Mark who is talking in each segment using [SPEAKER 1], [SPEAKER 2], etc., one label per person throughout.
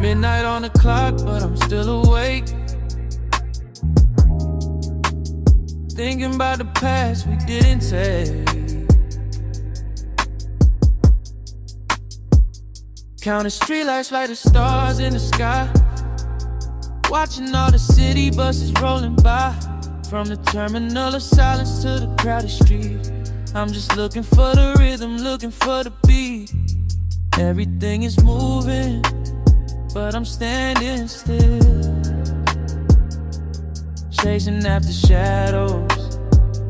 [SPEAKER 1] Midnight on the clock, but I'm still awake. Thinking about the past we didn't take. Counting streetlights like the stars in the sky. Watching all the city buses rolling by. From the terminal of silence to the crowded street. I'm just looking for the rhythm, looking for the beat. Everything is moving, but I'm standing still. Chasing after shadows,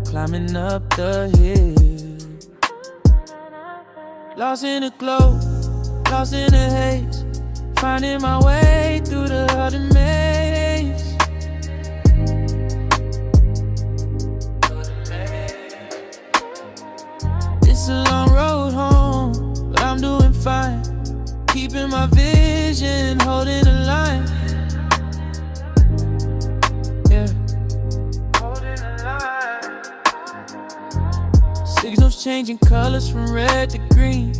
[SPEAKER 1] climbing up the hill. Lost in the glow, lost in the haze. Finding my way through the hidden maze. It's a long road home, but I'm doing fine. Keeping my vision, holding the line. Yeah, holding the line. Signals changing colors from red to green.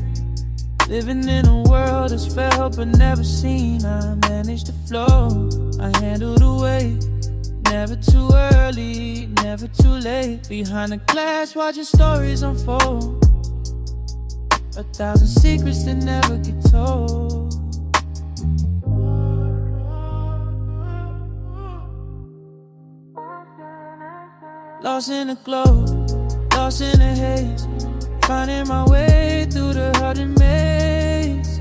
[SPEAKER 1] Living in a world that's felt but never seen. I managed to flow, I handle the weight. Never too early, never too late. Behind the glass watching stories unfold. 1,000 secrets that never get told. Lost in the glow, lost in the haze. Finding my way through the hidden maze.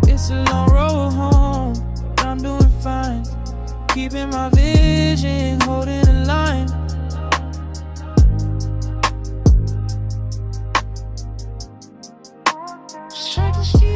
[SPEAKER 1] It's a long road home, but I'm doing fine. Keeping my vision, holding the line. Strike the street.